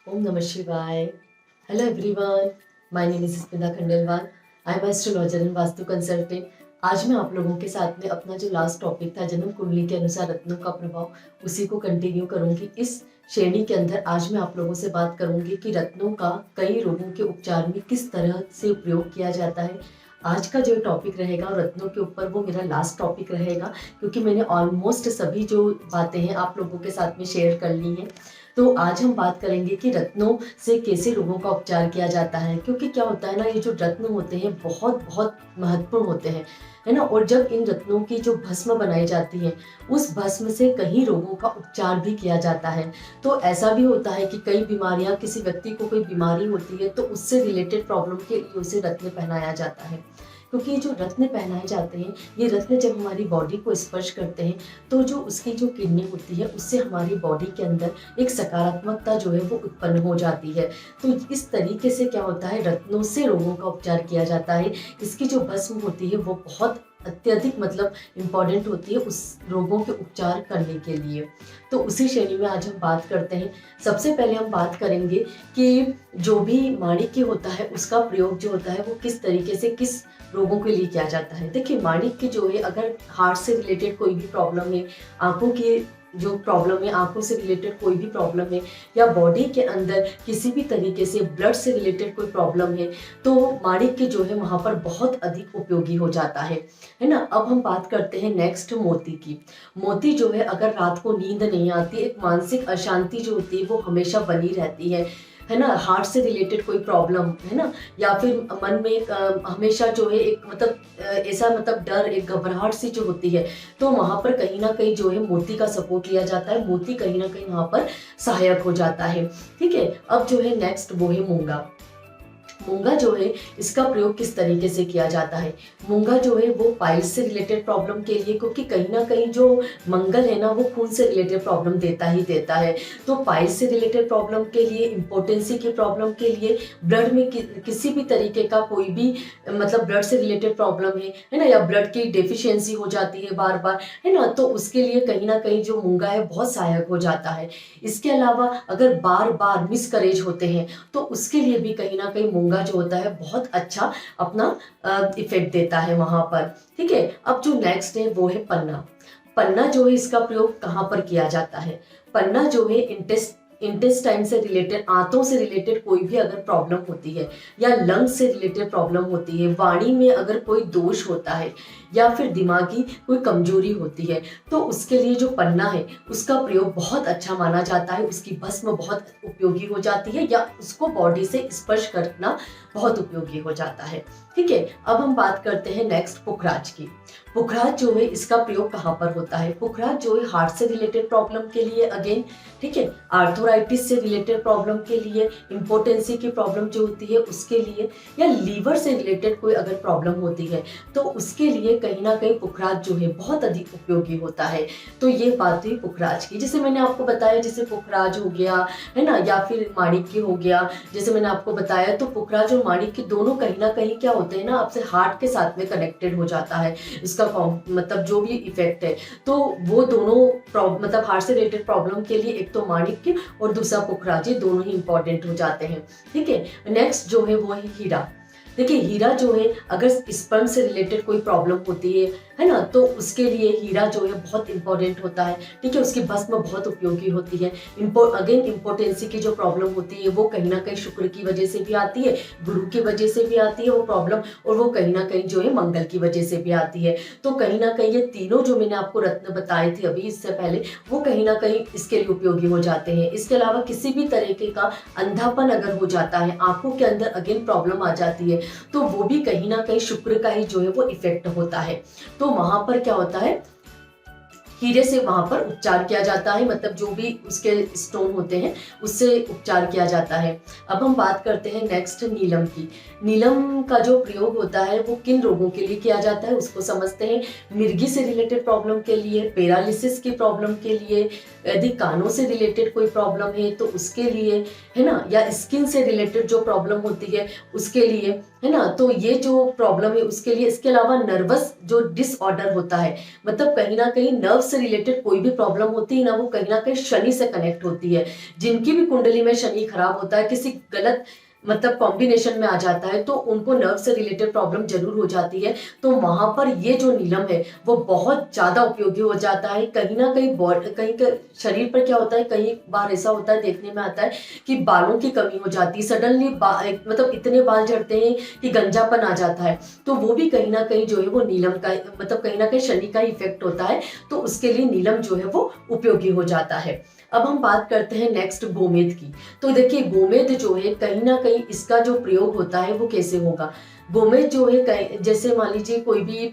Om Namah Shivaya. Hello everyone. My name is Smita Khandelwal. I am astrologer and vastu consultant. आज मैं आप लोगों के साथ में अपना जो लास्ट टॉपिक था जन्म कुंडली के अनुसार रत्नों का प्रभाव, उसी को कंटिन्यू करूंगी. इस श्रेणी के अंदर आज मैं आप लोगों से बात करूंगी कि रत्नों का कई रोगों के उपचार में किस तरह से उपयोग किया जाता है. आज का जो टॉपिक रहेगा रत्नों के ऊपर, वो मेरा लास्ट टॉपिक रहेगा, क्योंकि मैंने ऑलमोस्ट सभी जो बातें हैं आप लोगों के साथ में शेयर कर ली हैं. तो आज हम बात करेंगे कि रत्नों से कैसे रोगों का उपचार किया जाता है. क्योंकि क्या होता है ना, ये जो रत्न होते हैं बहुत बहुत महत्वपूर्ण होते हैं, है ना. और जब इन रत्नों की जो भस्म बनाई जाती है, उस भस्म से कई रोगों का उपचार भी किया जाता है. तो ऐसा भी होता है कि कई बीमारियां, किसी व्यक्ति को कोई बीमारी होती है तो उससे रिलेटेड प्रॉब्लम के लिए उसे रत्न पहनाया जाता है. क्योंकि ये जो रत्न पहनाए जाते हैं, ये रत्न जब हमारी बॉडी को स्पर्श करते हैं तो जो उसकी जो किडनी होती है, उससे हमारी बॉडी के अंदर एक सकारात्मकता जो है वो उत्पन्न हो जाती है. तो इस तरीके से क्या होता है, रत्नों से रोगों का उपचार किया जाता है. इसकी जो भस्म होती है वो बहुत अत्यधिक इम्पॉर्टेंट होती है उस रोगों के उपचार करने के लिए. तो उसी श्रेणी में आज हम बात करते हैं. सबसे पहले हम बात करेंगे कि जो भी माणिक्य होता है उसका प्रयोग जो होता है वो किस तरीके से किस रोगों के लिए किया जाता है. देखिए, माणिक्य जो है, अगर हार्ट से रिलेटेड कोई भी प्रॉब्लम है, आंखों की जो प्रॉब्लम है, आंखों से रिलेटेड कोई भी प्रॉब्लम है, या बॉडी के अंदर किसी भी तरीके से ब्लड से रिलेटेड कोई प्रॉब्लम है, तो माणिक्य जो है वहाँ पर बहुत अधिक उपयोगी हो जाता है ना. अब हम बात करते हैं नेक्स्ट मोती की. मोती जो है, अगर रात को नींद नहीं आती, एक मानसिक अशांति जो होती है वो हमेशा बनी रहती है ना, हार्ट से रिलेटेड कोई प्रॉब्लम है ना, या फिर मन में एक हमेशा जो है एक ऐसा डर, एक घबराहट सी जो होती है, तो वहाँ पर कहीं ना कहीं जो है मोती का सपोर्ट लिया जाता है. मोती कहीं ना कहीं वहाँ पर सहायक हो जाता है. ठीक है. अब जो है नेक्स्ट वो है मूंगा. मूंगा जो है, इसका प्रयोग किस तरीके से किया जाता है. मूंगा जो है वो पाइल्स से रिलेटेड प्रॉब्लम के लिए, क्योंकि कहीं ना कहीं जो मंगल है ना वो खून से रिलेटेड प्रॉब्लम देता ही देता है. तो पाइल्स से रिलेटेड प्रॉब्लम के लिए, इम्पोर्टेंसी की प्रॉब्लम के लिए, ब्लड में किसी भी तरीके का कोई भी ब्लड से रिलेटेड प्रॉब्लम है ना, या ब्लड की डेफिशिएंसी हो जाती है बार बार, है ना, तो उसके लिए कहीं ना कहीं जो मूंगा है बहुत सहायक हो जाता है. इसके अलावा अगर बार बार मिसकरेज होते हैं तो उसके लिए भी कहीं ना कहीं मूंगा जो होता है बहुत अच्छा अपना इफेक्ट देता है वहां पर. ठीक है. अब जो नेक्स्ट है वो है पन्ना. पन्ना जो है, इसका प्रयोग कहाँ पर किया जाता है. पन्ना जो है इंटेस्टाइन से रिलेटेड, आंतों से रिलेटेड कोई भी अगर प्रॉब्लम होती है, या लंग से रिलेटेड प्रॉब्लम होती है, वाणी में अगर कोई दोष होता है, या फिर दिमागी कोई कमजोरी होती है, तो उसके लिए जो पन्ना है उसका प्रयोग बहुत अच्छा माना जाता है. उसकी भस्म बहुत उपयोगी हो जाती है, या उसको बॉडी से स्पर्श करना बहुत उपयोगी हो जाता है. ठीक है. अब हम बात करते हैं नेक्स्ट पुखराज की. पुखराज जो है, इसका प्रयोग कहाँ पर होता है. पुखराज जो है हार्ट से रिलेटेड प्रॉब्लम के लिए अगेन, ठीक है, आर्थोराइटिस से रिलेटेड प्रॉब्लम के लिए, इम्पोर्टेंसी की प्रॉब्लम जो होती है उसके लिए, या लीवर से रिलेटेड कोई अगर प्रॉब्लम होती है तो उसके लिए कहीं ना कहीं पुखराज जो है बहुत अधिक उपयोगी होता है. तो ये बात हुई पुखराज की. जैसे मैंने आपको बताया, जैसे पुखराज हो गया, है ना, या फिर माणिक्य हो गया, जैसे मैंने आपको बताया, तो पुखराज और माणिक्य दोनों कहीं ना कहीं क्या होते हैं ना, आपसे हार्ट के साथ में कनेक्टेड हो जाता है. इसका जो भी इफेक्ट है, तो वो दोनों हार्ट से रिलेटेड प्रॉब्लम के लिए एक तो माणिक्य और दूसरा पुखराज, ये दोनों ही इंपॉर्टेंट हो जाते हैं. ठीक है. नेक्स्ट जो है वो है हीरा. देखिए, हीरा जो है, अगर स्पर्म से रिलेटेड कोई प्रॉब्लम होती है ना, तो उसके लिए हीरा जो है बहुत इंपॉर्टेंट होता है. ठीक है. उसकी भस्म बहुत उपयोगी होती है. अगेन इम्पोर्टेंसी की जो प्रॉब्लम होती है वो कहीं ना कहीं शुक्र की वजह से भी आती है, गुरु की वजह से भी आती है वो प्रॉब्लम, और वो कहीं ना कहीं जो है मंगल की वजह से भी आती है. तो कहीं ना कहीं ये तीनों जो मैंने आपको रत्न बताए थे अभी इससे पहले, वो कहीं ना कहीं इसके लिए उपयोगी हो जाते हैं. इसके अलावा किसी भी तरीके का अंधापन अगर हो जाता है, आंखों के अंदर अगेन प्रॉब्लम आ जाती है, तो वो भी कहीं ना कहीं शुक्र का ही जो है वो इफेक्ट होता है. तो वहां पर क्या होता है, हीरे से वहां पर उपचार किया जाता है, जो भी उसके स्टोन होते हैं उससे उपचार किया जाता है. अब हम बात करते हैं नेक्स्ट नीलम की. नीलम का जो प्रयोग होता है वो किन रोगों के लिए किया जाता है उसको समझते हैं. मिर्गी से रिलेटेड प्रॉब्लम के लिए, पैरालिसिस की प्रॉब्लम के लिए, यदि कानों से रिलेटेड कोई प्रॉब्लम है तो उसके लिए, है ना, या स्किन से रिलेटेड जो प्रॉब्लम होती है उसके लिए, है ना, तो ये जो प्रॉब्लम है उसके लिए. इसके अलावा नर्वस जो डिसऑर्डर होता है, कहीं ना कहीं नर्व से रिलेटेड कोई भी प्रॉब्लम होती है ना, वो कहीं ना कहीं शनि से कनेक्ट होती है। जिनकी भी कुंडली में शनि खराब होता है, किसी गलत मतलब कॉम्बिनेशन में आ जाता है, तो उनको नर्व से रिलेटेड प्रॉब्लम जरूर हो जाती है। तो वहां पर ये जो नीलम है वो बहुत ज्यादा उपयोगी हो जाता है। कहीं ना कहीं शरीर पर क्या होता है, कई बार ऐसा होता है, देखने में आता है कि बालों की कमी हो जाती है, सडनली मतलब इतने बाल झड़ते हैं कि गंजापन आ जाता है। तो वो भी कहीं ना कहीं जो है वो नीलम का मतलब कहीं ना कहीं शनि का इफेक्ट होता है। तो उसके लिए नीलम जो है वो उपयोगी हो जाता है। अब हम बात करते हैं नेक्स्ट गोमेद की। तो देखिए गोमेद जो है कहीं ना कहीं इसका जो प्रयोग होता है वो कैसे होगा। गोमेद जो है जैसे मान लीजिए कोई भी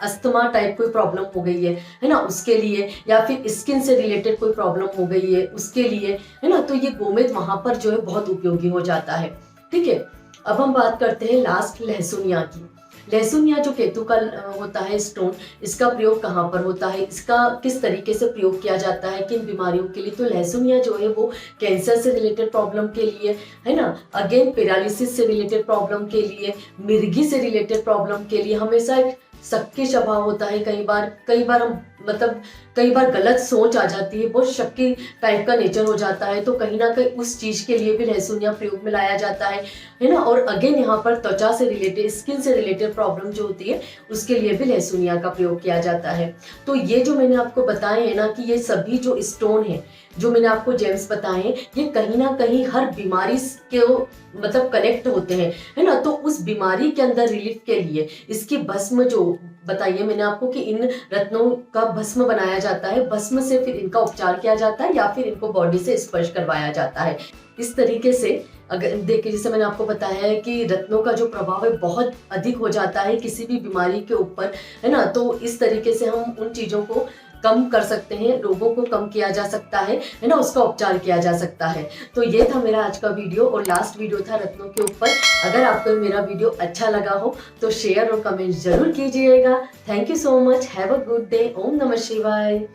अस्थमा टाइप कोई प्रॉब्लम हो गई है ना, उसके लिए, या फिर स्किन से रिलेटेड कोई प्रॉब्लम हो गई है उसके लिए, है ना, तो ये गोमेद वहां पर जो है बहुत उपयोगी हो जाता है। ठीक है, अब हम बात करते हैं लास्ट लहसुनिया की। लहसुनिया जो केतु का होता है स्टोन, इसका प्रयोग कहाँ पर होता है, इसका किस तरीके से प्रयोग किया जाता है, किन बीमारियों के लिए। तो लहसुनिया जो है वो कैंसर से रिलेटेड प्रॉब्लम के लिए, है ना, अगेन पैरालिसिस से रिलेटेड प्रॉब्लम के लिए, मिर्गी से रिलेटेड प्रॉब्लम के लिए। हमेशा एक शक्की स्वभाव होता है, कई बार हम मतलब कई बार गलत सोच आ जाती है, बहुत शक्की टाइप का नेचर हो जाता है, तो कहीं ना कहीं उस चीज के लिए भी लहसुनिया प्रयोग में लाया जाता है ना। और अगेन यहाँ पर त्वचा से रिलेटेड, स्किन से रिलेटेड प्रॉब्लम जो होती है उसके लिए भी लहसुनिया का प्रयोग किया जाता है। तो ये जो मैंने आपको बताए हैं ना कि ये सभी जो स्टोन है, जो मैंने आपको जेम्स बताए हैं, ये कहीं ना कहीं हर बीमारी के मतलब कनेक्ट होते हैं, है ना। तो उस बीमारी के अंदर रिलीफ के लिए इसकी भस्म जो बताइए मैंने आपको कि इन रत्नों का भस्म बनाया जाता है, भस्म से फिर इनका उपचार किया जाता है या फिर इनको बॉडी से स्पर्श करवाया जाता है। इस तरीके से अगर देखिए, जैसे मैंने आपको बताया है कि रत्नों का जो प्रभाव है बहुत अधिक हो जाता है किसी भी बीमारी के ऊपर, है ना। तो इस तरीके से हम उन चीजों को कम कर सकते हैं, रोगों को कम किया जा सकता है ना, उसका उपचार किया जा सकता है। तो ये था मेरा आज का वीडियो और लास्ट वीडियो था रत्नों के ऊपर। अगर आपको मेरा वीडियो अच्छा लगा हो तो शेयर और कमेंट जरूर कीजिएगा। Thank you so much, have a good day. ओम नमः शिवाय।